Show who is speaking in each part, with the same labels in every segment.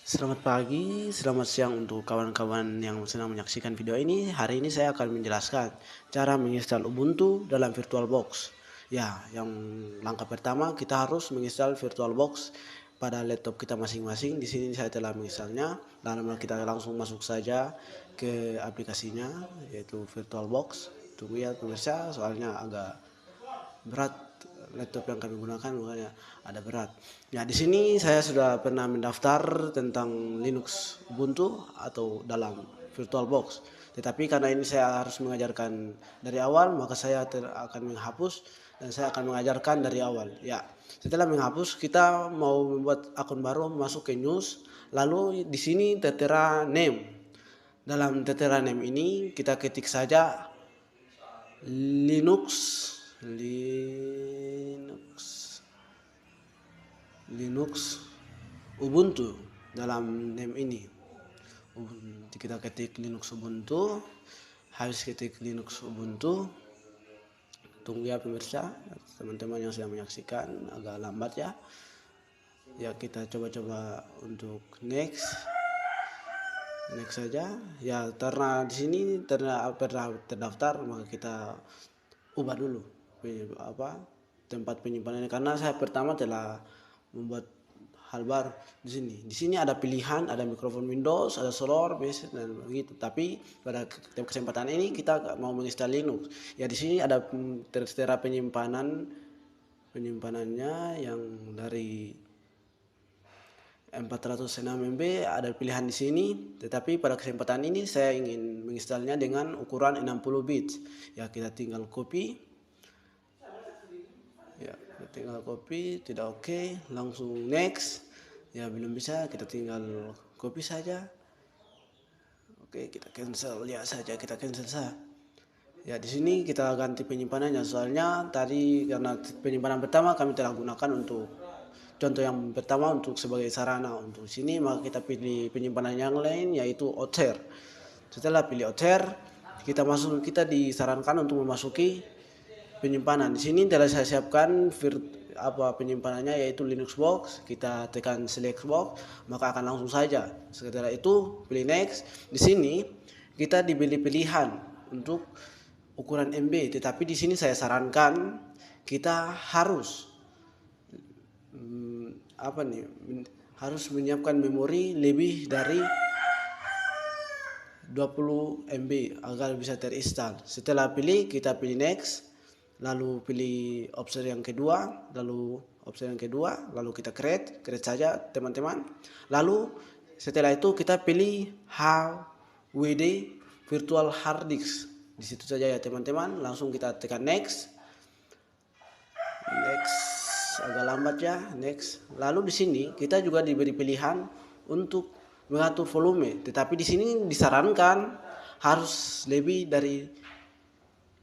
Speaker 1: Selamat pagi, selamat siang untuk kawan-kawan yang sedang menyaksikan video ini. Hari ini saya akan menjelaskan cara menginstal Ubuntu dalam VirtualBox. Ya, yang langkah pertama kita harus menginstal VirtualBox pada laptop kita masing-masing. Di sini saya telah menginstalnya. Lalu kita langsung masuk saja ke aplikasinya, yaitu VirtualBox. Tunggu ya pemirsa, soalnya agak berat laptop yang kami gunakan, makanya ada berat. Ya, di sini saya sudah pernah mendaftar tentang Linux Ubuntu atau dalam VirtualBox. Tetapi karena ini saya harus mengajarkan dari awal, maka saya akan menghapus dan saya akan mengajarkan dari awal. Ya, setelah menghapus kita mau membuat akun baru, masuk ke news, lalu di sini tertera name. Dalam tertera name ini kita ketik saja Linux Linux Linux Ubuntu dalam name ini. Kita ketik Linux Ubuntu, habis ketik Linux Ubuntu, tunggu ya pemirsa, teman-teman yang sedang menyaksikan, agak lambat ya. Ya, kita coba-coba untuk next saja. Ya, karena di sini pernah terdaftar, maka kita ubah dulu tempat penyimpanannya, karena saya pertama telah membuat hal baru di sini. Di sini ada pilihan, ada mikrofon Windows, ada solar base dan begitu. Tapi pada kesempatan ini kita mau menginstal Linux. Ya, di sini ada tertera penyimpanannya yang dari 406 MB, ada pilihan di sini. Tetapi pada kesempatan ini saya ingin menginstalnya dengan ukuran 60 bit. Ya, kita tinggal copy. Ya, kita tinggal copy, tidak oke, langsung next. Ya, belum bisa, kita tinggal copy saja. Oke, kita cancel ya saja, kita cancel saja. Ya, di sini kita ganti penyimpanannya, soalnya tadi karena penyimpanan pertama kami telah gunakan untuk contoh yang pertama untuk sebagai sarana untuk sini, maka kita pilih penyimpanan yang lain yaitu Otter. Setelah pilih Otter, kita disarankan untuk memasuki penyimpanan. Di sini telah saya siapkan penyimpanannya yaitu Linux box. Kita tekan select box, maka akan langsung saja. Setelah itu pilih next. Di sini kita diberi pilihan untuk ukuran MB, tetapi di sini saya sarankan kita harus harus menyiapkan memori lebih dari 20 MB agar bisa terinstall. Setelah kita pilih next, lalu pilih opsi yang kedua, lalu kita create saja teman-teman. Lalu setelah itu kita pilih HWD virtual hard disk. Di situ saja ya teman-teman, langsung kita tekan next, agak lambat ya, next. Lalu di sini kita juga diberi pilihan untuk mengatur volume, tetapi di sini disarankan harus lebih dari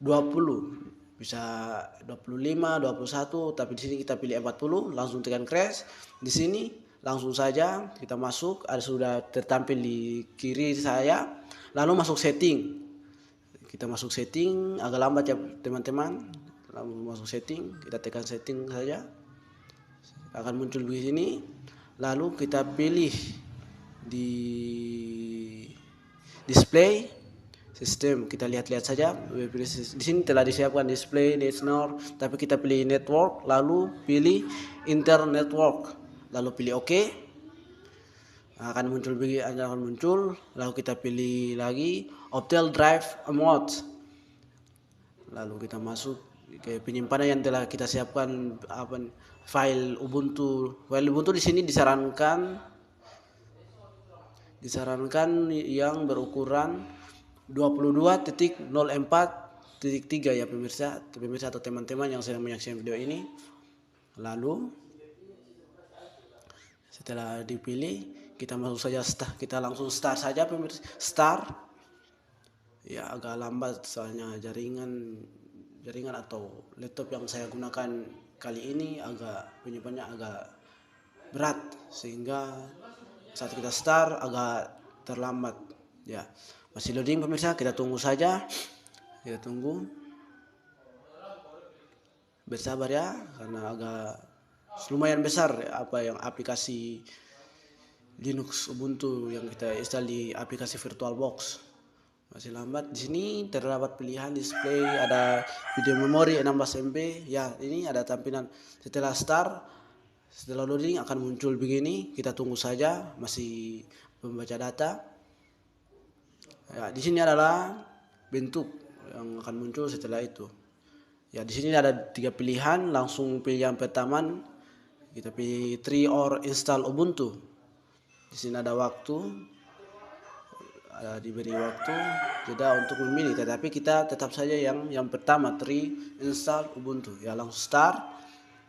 Speaker 1: 20, bisa 25, 21, tapi di sini kita pilih 40, langsung tekan crash. Di sini langsung saja kita masuk, ada sudah tertampil di kiri saya, lalu masuk setting. Kita masuk setting, agak lambat ya teman-teman. Lalu masuk setting, kita tekan setting saja, akan muncul begini. Lalu kita pilih di display sistem, kita lihat-lihat saja. Di sini telah disiapkan display listener, tapi kita pilih network, lalu pilih internet network, lalu pilih OK. Akan muncul, lalu kita pilih lagi Optel Drive Mode. Lalu kita masuk ke penyimpanan yang telah kita siapkan, file Ubuntu. File Ubuntu di sini disarankan yang berukuran 22.04.3 ya pemirsa atau teman-teman yang sedang menyaksikan video ini. Lalu setelah dipilih, kita masuk saja kita langsung start saja pemirsa. Start. Ya, agak lambat soalnya jaringan atau laptop yang saya gunakan kali ini penyimpanannya agak berat, sehingga saat kita start agak terlambat. Ya, masih loading pemirsa, kita tunggu saja. Kita tunggu, bersabar ya, karena agak lumayan besar aplikasi Linux Ubuntu yang kita install di aplikasi VirtualBox. Masih lambat. Di sini terdapat pilihan display, ada video memori 16 MB. Ya, ini ada tampilan setelah setelah loading akan muncul begini. Kita tunggu saja, masih membaca data. Ya, di sini adalah bentuk yang akan muncul setelah itu. Ya, di sini ada 3 pilihan, langsung pilih yang pertama. Kita pilih 3 or install Ubuntu. Di sini ada waktu, ada diberi waktu jeda untuk memilih, tetapi kita tetap saja yang pertama 3 install Ubuntu. Ya, langsung start.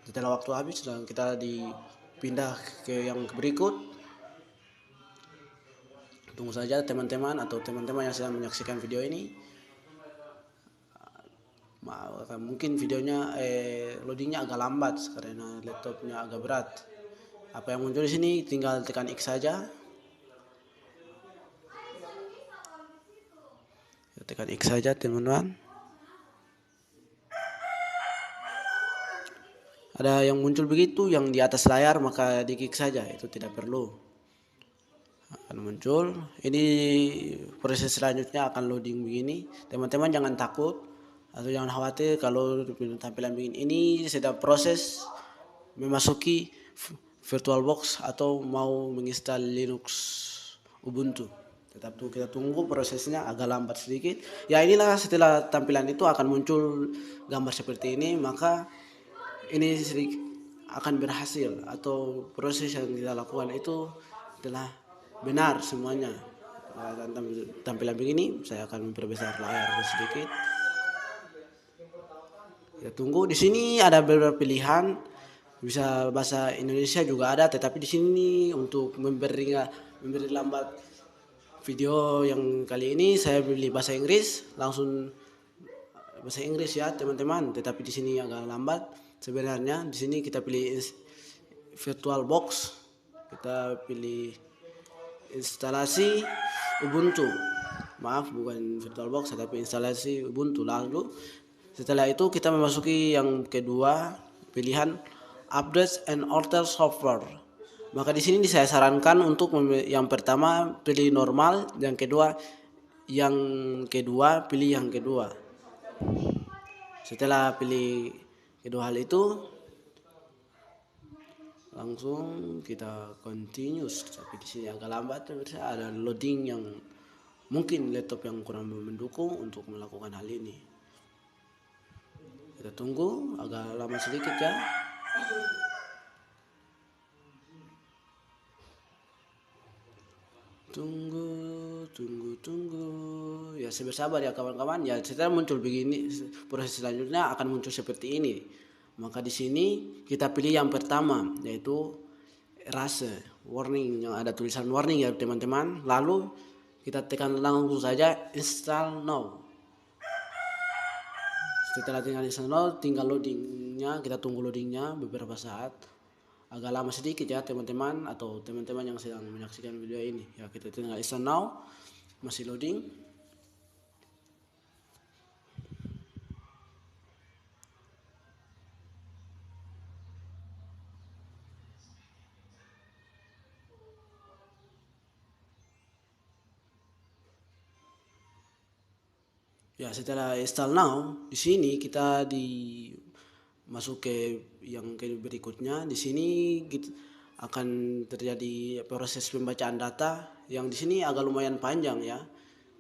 Speaker 1: Setelah waktu habis dan kita dipindah ke yang berikut. Tunggu saja teman-teman atau teman-teman yang sedang menyaksikan video ini. Mungkin videonya loadingnya agak lambat karena laptopnya agak berat. Apa yang muncul di sini tinggal tekan X saja. Tekan X saja teman-teman. Ada yang muncul begitu yang di atas layar, maka di klik saja, itu tidak perlu. Akan muncul. Ini proses selanjutnya akan loading begini. Teman-teman jangan takut atau jangan khawatir kalau tampilan begini. Ini sedang proses memasuki VirtualBox atau mau menginstal Linux Ubuntu. Tetap kita tunggu prosesnya, agak lambat sedikit. Ya, inilah setelah tampilan itu akan muncul gambar seperti ini, maka ini sedikit akan berhasil atau proses yang kita lakukan itu telah benar semuanya. Tampilan begini, saya akan memperbesar layar sedikit. Kita tunggu. Di sini ada beberapa pilihan. Bisa bahasa Indonesia juga ada, tetapi di sini untuk memberi lambat video yang kali ini saya pilih bahasa Inggris, langsung bahasa Inggris ya teman-teman. Tetapi di sini agak lambat. Sebenarnya di sini kita pilih VirtualBox, kita pilih instalasi Ubuntu. Maaf, bukan VirtualBox, tetapi instalasi Ubuntu. Lalu setelah itu kita memasuki yang kedua, pilihan Update and Alter Software. Maka di sini saya sarankan untuk yang pertama pilih normal, yang kedua pilih yang kedua. Setelah pilih kedua hal itu, langsung kita continuous. Tapi di sini agak lambat, ada loading yang mungkin laptop yang kurang mendukung untuk melakukan hal ini. Kita tunggu agak lama sedikit ya. Tunggu ya, bersabar ya kawan-kawan. Ya, setelah muncul begini, proses selanjutnya akan muncul seperti ini. Maka di sini kita pilih yang pertama, yaitu erase warning, yang ada tulisan warning ya teman-teman. Lalu kita tekan langsung saja install now. Setelah install now, tinggal loadingnya, kita tunggu loadingnya beberapa saat. Agak lama sedikit ya teman-teman atau teman-teman yang sedang menyaksikan video ini. Ya, kita tinggal install now, masih loading. Ya, setelah install now, di sini kita masuk ke yang berikutnya. Di sini akan terjadi proses pembacaan data yang di sini agak lumayan panjang ya.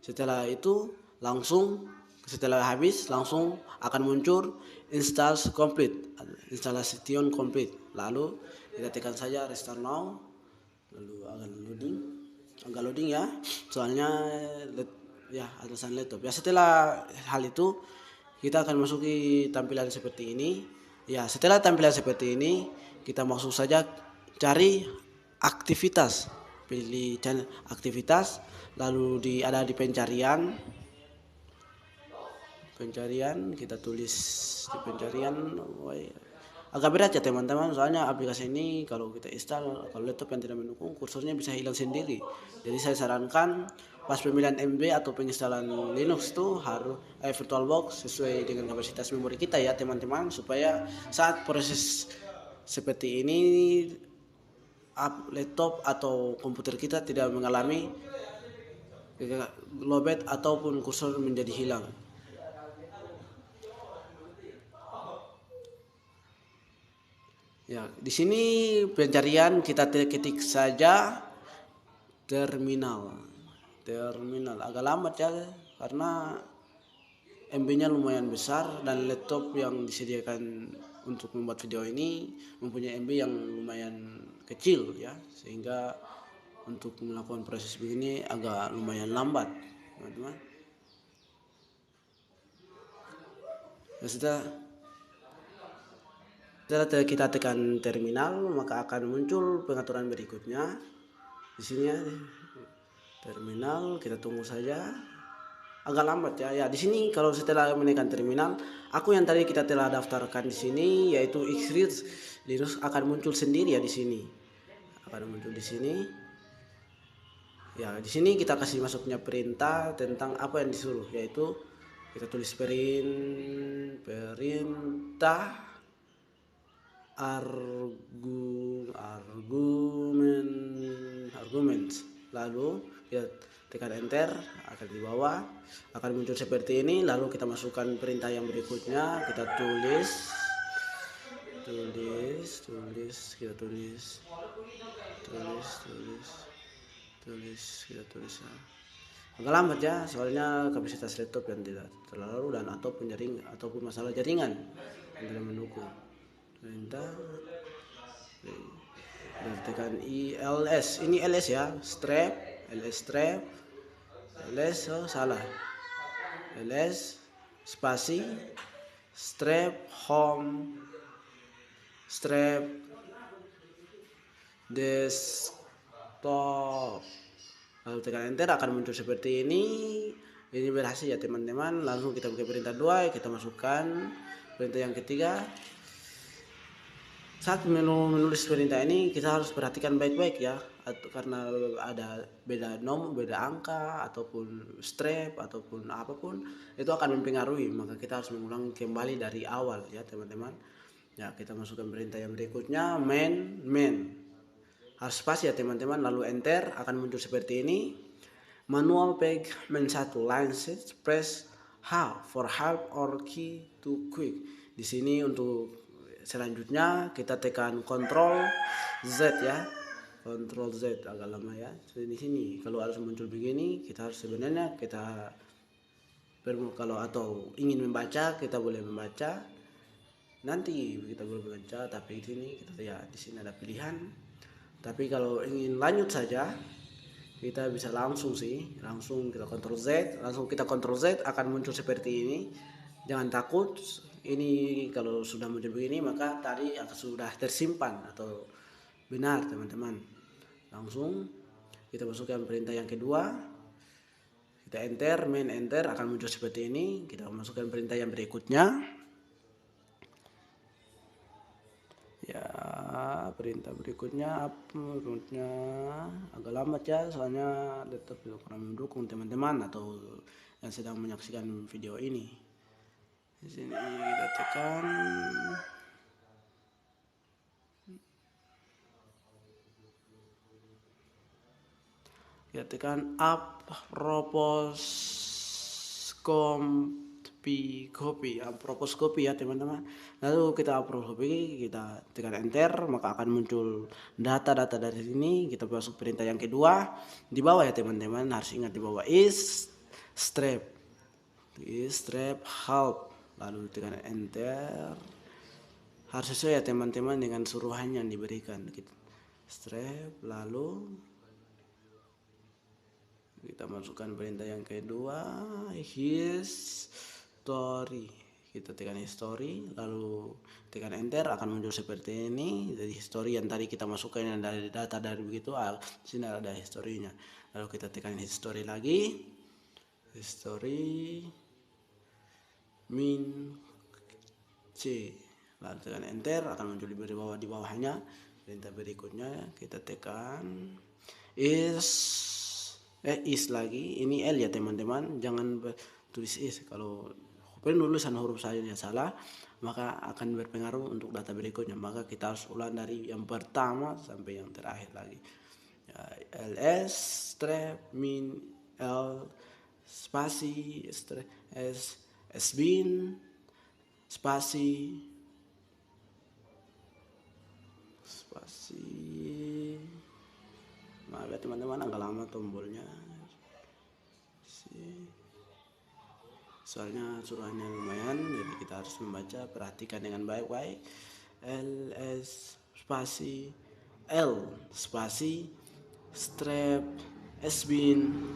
Speaker 1: Setelah itu setelah habis langsung akan muncul install complete, installation complete. Lalu kita tekan saja restart now. Lalu agak loading ya. Soalnya ya atasan laptop. Ya, setelah hal itu kita akan masuki tampilan seperti ini. Ya, setelah tampilan seperti ini kita masuk saja cari aktivitas. Pilih channel aktivitas, lalu ada di pencarian kita tulis di pencarian. Agak berat ya teman-teman, soalnya aplikasi ini kalau kita install, kalau laptop yang tidak mendukung, kursornya bisa hilang sendiri. Jadi saya sarankan pas pemilihan MB atau penginstalan Linux itu harus VirtualBox sesuai dengan kapasitas memori kita ya teman-teman, supaya saat proses seperti ini laptop atau komputer kita tidak mengalami lowbat ataupun kursor menjadi hilang. Ya, di sini pencarian kita ketik saja terminal. Terminal agak lambat ya karena MB-nya lumayan besar dan laptop yang disediakan untuk membuat video ini mempunyai MB yang lumayan kecil ya, sehingga untuk melakukan proses begini agak lumayan lambat, teman-teman. Nah, setelah kita tekan terminal, maka akan muncul pengaturan berikutnya. Di sini ya, terminal, kita tunggu saja. Agak lambat ya. Ya, di sini kalau setelah menekan terminal, aku yang tadi kita telah daftarkan di sini yaitu Xread Linux akan muncul sendiri ya di sini. Akan muncul di sini. Ya, di sini kita kasih masuknya perintah tentang apa yang disuruh, yaitu kita tulis perintah argument, lalu kita tekan enter, akan di bawah akan muncul seperti ini. Lalu kita masukkan perintah yang berikutnya, kita tulis ya. Agak lambat ya, soalnya kapasitas laptop yang tidak terlalu dan ataupun jaring ataupun masalah jaringan yang tidak mendukung. Perintah tekan ILS, ini LS ya, LS, oh salah, LS spasi strap home strap desktop, lalu tekan enter, akan muncul seperti ini. Ini berhasil ya teman-teman. Langsung kita buka perintah 2, kita masukkan perintah yang ketiga. Saat menulis perintah ini kita harus perhatikan baik-baik ya, karena ada beda beda angka ataupun strap ataupun apapun itu akan mempengaruhi, maka kita harus mengulang kembali dari awal ya teman-teman. Ya, kita masukkan perintah yang berikutnya, main harus spasi ya teman-teman, lalu enter, akan muncul seperti ini. Manual peg main 1 line set, press H for help or key to quick. Di sini untuk selanjutnya kita tekan Ctrl Z ya, Ctrl Z, agak lama ya. Di sini kalau harus muncul begini, kita harus sebenarnya kita kalau atau ingin membaca kita boleh membaca, nanti kita boleh membaca, tapi di sini kita ya di sini ada pilihan. Tapi kalau ingin lanjut saja kita bisa langsung kita Ctrl Z, langsung kita Ctrl Z, akan muncul seperti ini. Jangan takut, ini kalau sudah muncul begini maka tadi akan sudah tersimpan atau benar teman-teman. Langsung kita masukkan perintah yang kedua, kita enter, main enter, akan muncul seperti ini. Kita masukkan perintah yang berikutnya ya, perintah berikutnya agak lambat ya, soalnya laptop kurang mendukung teman-teman atau yang sedang menyaksikan video ini. Di sini kita tekan apropos copy ya teman-teman. Lalu kita apropos copy, kita tekan enter, maka akan muncul data-data dari sini. Kita masuk perintah yang kedua di bawah ya teman-teman, harus ingat di bawah is strap help, lalu tekan enter. Harus sesuai ya teman-teman dengan suruhan yang diberikan. Strap, lalu kita masukkan perintah yang kedua, history. Kita tekan history, lalu tekan enter, akan muncul seperti ini. Jadi history yang tadi kita masukkan yang dari data dari begitu, sini ada historinya. Lalu kita tekan history lagi, history min C, lalu tekan enter, akan muncul di bawahnya perintah berikutnya. Kita tekan is lagi, ini L ya teman-teman, jangan tulis is. Kalau penulisan huruf saya salah, maka akan berpengaruh untuk data berikutnya. Maka kita harus ulang dari yang pertama sampai yang terakhir lagi. Ya, ls strep min l spasi strep s bin spasi maaf ya teman-teman, agak lama tombolnya soalnya suruhannya lumayan, jadi kita harus membaca. Perhatikan dengan baik-baik. ls spasi l spasi strep s bin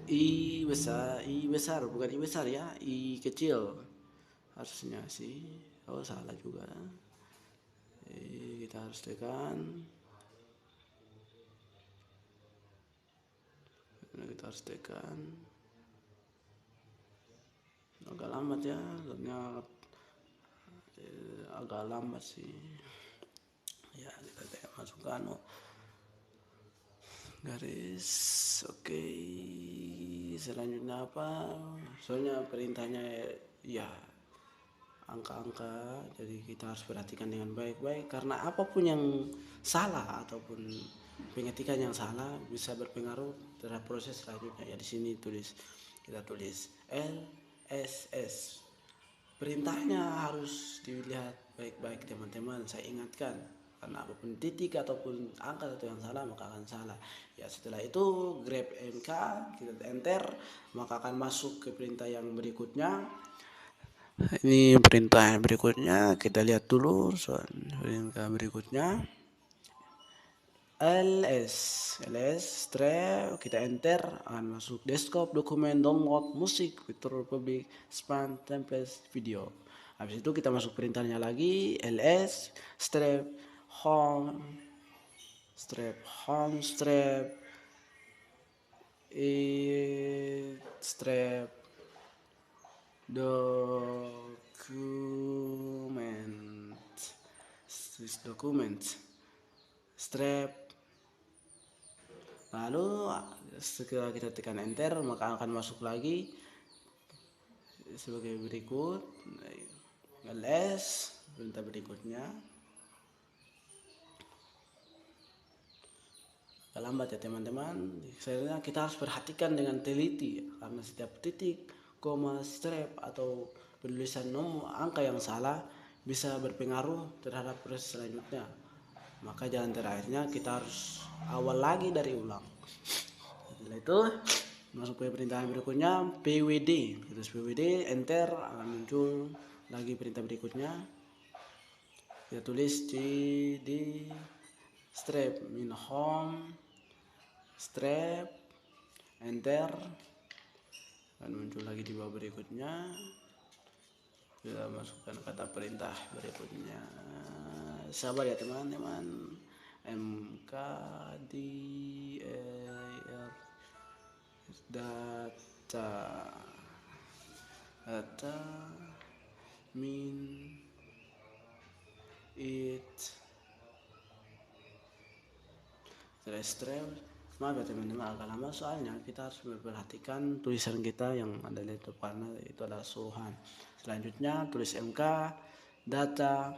Speaker 1: i besar bukan i besar ya, i kecil harusnya sih. Oh salah juga. Kita harus tekan, agak lambat ya, soalnya agak lambat sih ya. Kita masukkan garis. Oke, selanjutnya apa? Soalnya perintahnya ya angka-angka, jadi kita harus perhatikan dengan baik-baik, karena apapun yang salah ataupun pengetikan yang salah bisa berpengaruh terhadap proses selanjutnya. Ya di sini kita tulis LSS. Perintahnya harus dilihat baik-baik teman-teman, saya ingatkan, karena apapun titik ataupun angka atau yang salah maka akan salah. Ya setelah itu grab MK, kita enter, maka akan masuk ke perintah yang berikutnya. Ini perintah yang berikutnya, kita lihat dulu. Perintah berikutnya ls strep, kita enter, akan masuk desktop, dokumen, download, musik, fitur public, span, template, video. Habis itu kita masuk perintahnya lagi, ls strep home strep strep dokumen strep. Lalu setelah kita tekan enter, maka akan masuk lagi sebagai berikut. ls perintah berikutnya agak lambat ya teman-teman. Sebenarnya kita harus perhatikan dengan teliti, karena setiap titik, koma, strep atau penulisan nomor angka yang salah bisa berpengaruh terhadap proses selanjutnya. Maka jalan terakhirnya kita harus awal lagi dari ulang. Setelah itu masuk ke perintah berikutnya, pwd. Terus pwd enter, akan muncul lagi perintah berikutnya. Kita tulis di strep min home strep, enter, akan muncul lagi di bawah berikutnya. Kita masukkan kata perintah berikutnya. Sabar ya teman-teman. mk dir data min it strep. Maaf ya teman-teman, agak lama soalnya kita harus memperhatikan tulisan kita yang ada di depan, itu adalah suruhan. Selanjutnya tulis mk data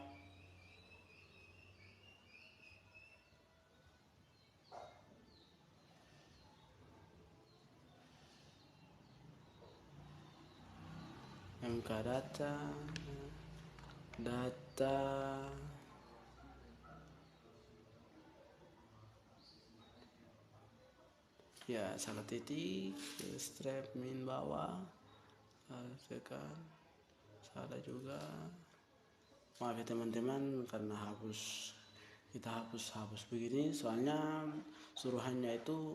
Speaker 1: ya salah titik, strep min bawah, tekan, salah juga. Maaf ya teman-teman, karena kita hapus begini, soalnya suruhannya itu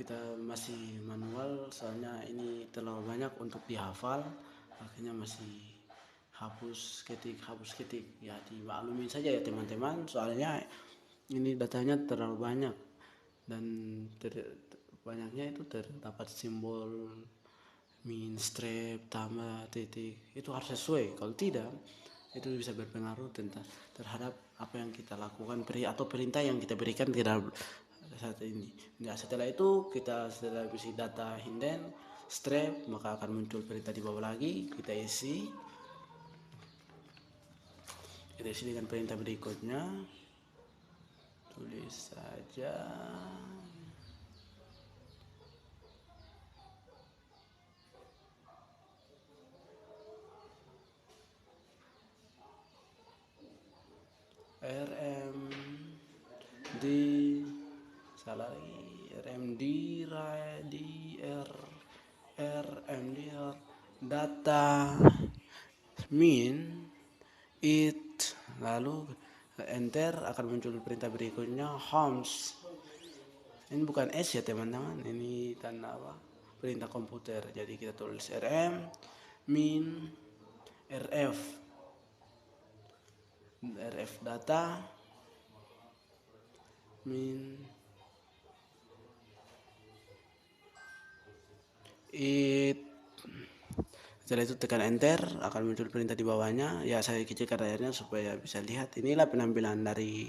Speaker 1: kita masih manual, soalnya ini terlalu banyak untuk dihafal, akhirnya masih hapus ketik ya, dimaklumi saja ya teman-teman, soalnya ini datanya terlalu banyak, dan banyaknya itu terdapat simbol min, strep, tambah, titik. Itu harus sesuai, kalau tidak itu bisa berpengaruh terhadap apa yang kita lakukan atau perintah yang kita berikan terhadap saat ini. Nah, setelah itu setelah isi data hinden strep, maka akan muncul perintah di bawah lagi, kita isi. Kita isi dengan perintah berikutnya, tulis saja RMD, salah lagi, RMD data min it, lalu enter, akan muncul perintah berikutnya homes. Ini bukan S ya teman-teman, ini tanda apa, perintah komputer. Jadi kita tulis rm min rf data min it. Setelah itu tekan enter, akan muncul perintah di bawahnya. Ya, saya kecilkan layarnya supaya bisa lihat. Inilah penampilan dari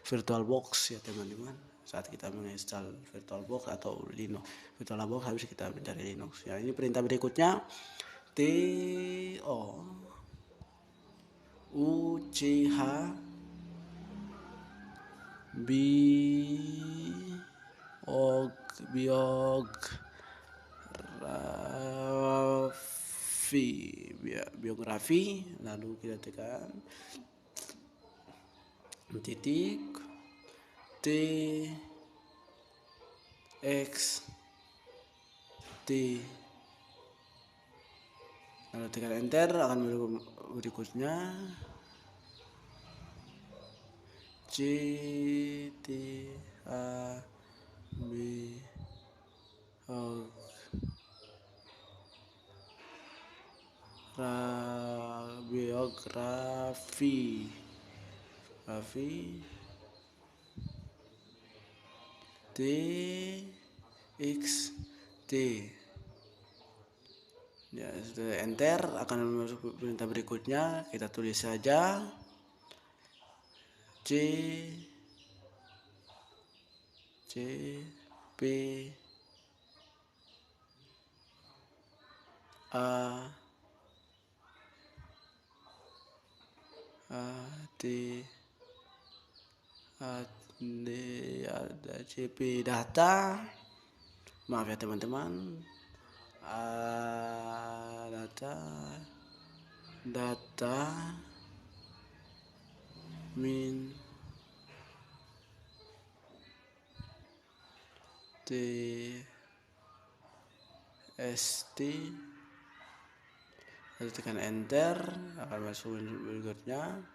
Speaker 1: VirtualBox ya teman-teman. Saat kita menginstal VirtualBox atau Linux, VirtualBox habis kita mencari Linux. Ya, ini perintah berikutnya, TOUCH biografi, lalu kita tekan titik T X T, lalu tekan enter, akan berikutnya C T A B O biografi T X T. Ya, sudah enter, akan masuk perintah berikutnya. Kita tulis saja C P A D ada CP data, maaf ya teman-teman, data min tst, lalu tekan enter, akan masuk berikutnya.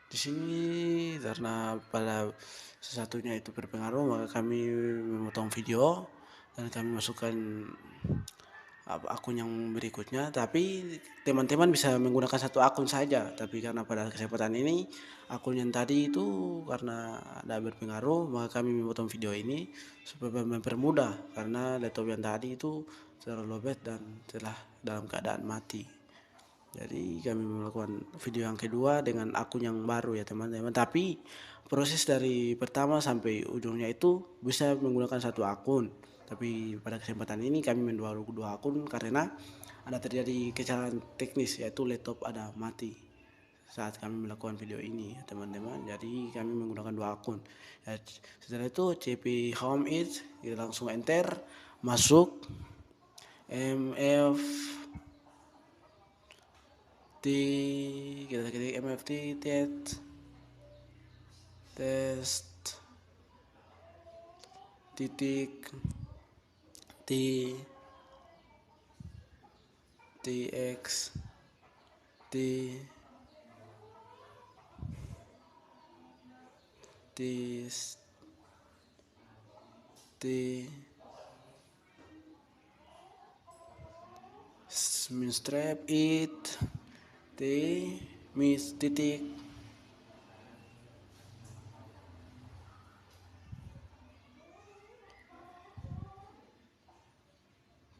Speaker 1: Di sini karena pada sesatunya itu berpengaruh, maka kami memotong video dan kami masukkan akun yang berikutnya. Tapi teman-teman bisa menggunakan satu akun saja, tapi karena pada kesempatan ini akun yang tadi itu karena ada berpengaruh, maka kami memotong video ini supaya mempermudah, karena laptop yang tadi itu terlalu lowbat dan telah dalam keadaan mati. Jadi kami melakukan video yang kedua dengan akun yang baru ya teman-teman. Tapi proses dari pertama sampai ujungnya itu bisa menggunakan satu akun. Tapi pada kesempatan ini kami menjual dua akun karena ada terjadi kesalahan teknis, yaitu laptop ada mati saat kami melakukan video ini ya teman-teman. Jadi kami menggunakan dua akun. Ya, setelah itu cp home it, kita langsung enter, masuk mf kita ketik mft test titik t tx t t minstrap it t mis titik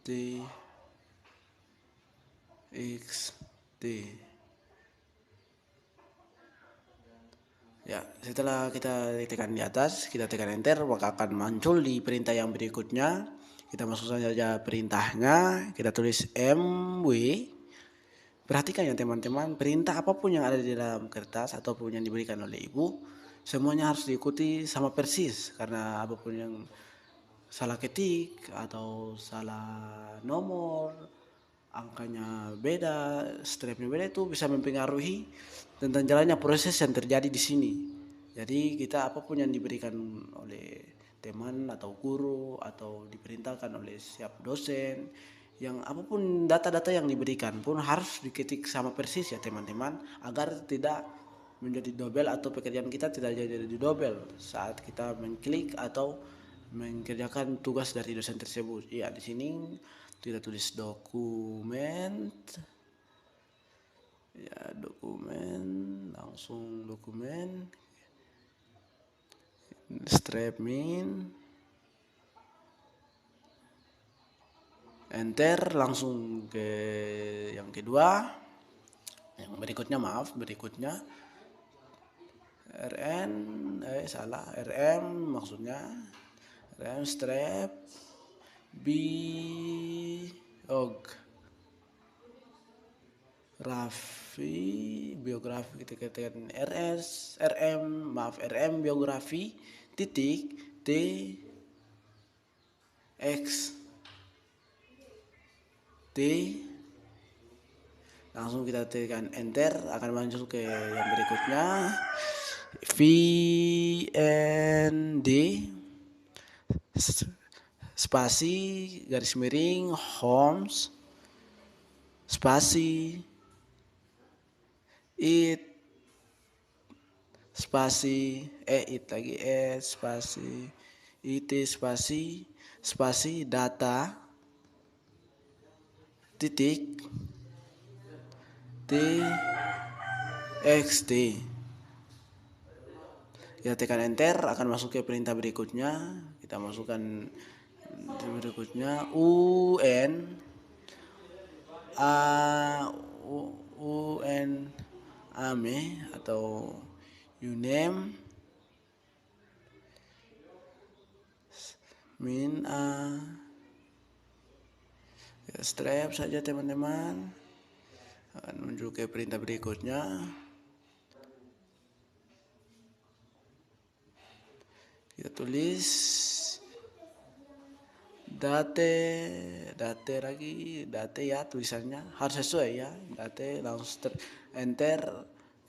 Speaker 1: t x t. Ya, setelah kita tekan di atas, kita tekan enter, maka akan muncul di perintah yang berikutnya. Kita masuk saja perintahnya, kita tulis mw Perhatikan ya teman-teman, perintah apapun yang ada di dalam kertas ataupun yang diberikan oleh ibu, semuanya harus diikuti sama persis, karena apapun yang salah ketik atau salah nomor, angkanya beda, stripnya beda, itu bisa mempengaruhi tentang jalannya proses yang terjadi di sini. Jadi kita apapun yang diberikan oleh teman atau guru atau diperintahkan oleh siap dosen, yang apapun data-data yang diberikan pun harus diketik sama persis ya teman-teman, agar tidak menjadi double atau pekerjaan kita tidak jadi double saat kita mengklik atau mengerjakan tugas dari dosen tersebut. Ya, di sini kita tulis dokumen, ya dokumen, langsung dokumen, strap min, enter, langsung ke yang kedua, yang berikutnya rn, salah, rm maksudnya, rm strap biog biografi kita ketikkan rm biografi titik t x t, langsung kita tekan enter, akan muncul ke yang berikutnya vnd spasi garis miring homes spasi it spasi it lagi spasi it spasi data titik txt. Kita tekan enter, akan masuk ke perintah berikutnya. Kita masukkan berikutnya un ame atau uname min strap saja teman-teman, akan menuju ke perintah berikutnya. Kita tulis date ya, tulisannya harus sesuai ya, date, langsung enter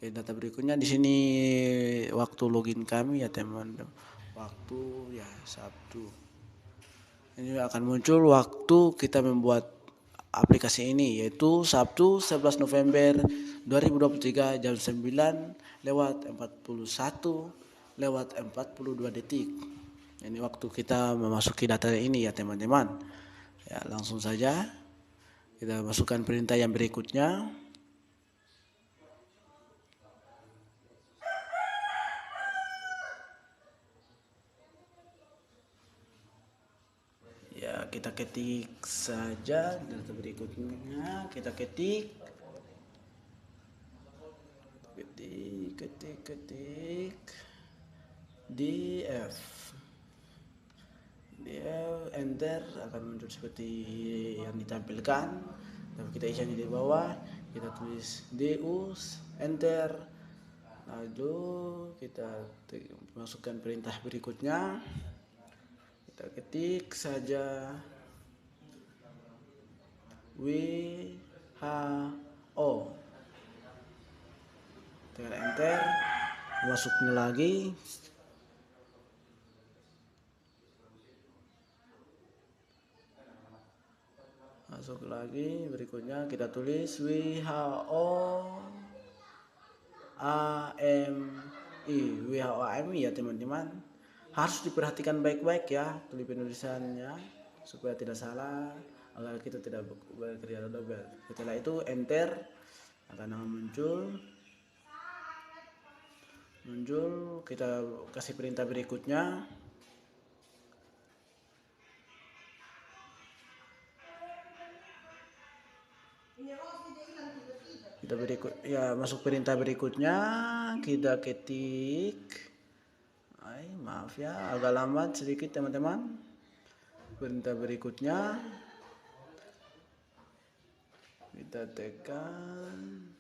Speaker 1: ke data berikutnya. Di sini waktu login kami ya teman-teman, waktu ya Sabtu. Ini akan muncul waktu kita membuat aplikasi ini, yaitu Sabtu 11 November 2023 jam 9:41:42. Ini waktu kita memasuki data ini ya teman-teman. Ya, langsung saja kita masukkan perintah yang berikutnya. Ya, kita ketik saja data berikutnya, kita ketik df, enter, akan muncul seperti yang ditampilkan. Dan kita isi di bawah, kita tulis deus, enter, lalu kita masukkan perintah berikutnya. Kita ketik saja WHO, tekan enter, masuknya lagi. Masuk lagi, berikutnya kita tulis WHO AMI ya teman-teman. Harus diperhatikan baik-baik ya penulisannya supaya tidak salah, agar kita tidak bekerja double. Setelah itu enter, akan muncul, kita kasih perintah berikutnya. Kita masuk perintah berikutnya, kita ketik, maaf ya agak lambat sedikit teman-teman. Perintah berikutnya Kita tekan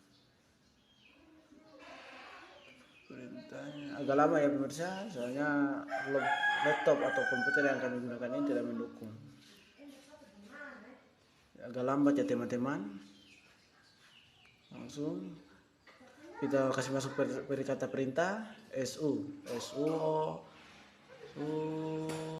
Speaker 1: perintahnya. Agak lama ya pemirsa, soalnya laptop atau komputer yang kami gunakan ini tidak mendukung. Agak lambat ya teman-teman. Langsung kita kasih masuk kata perintah su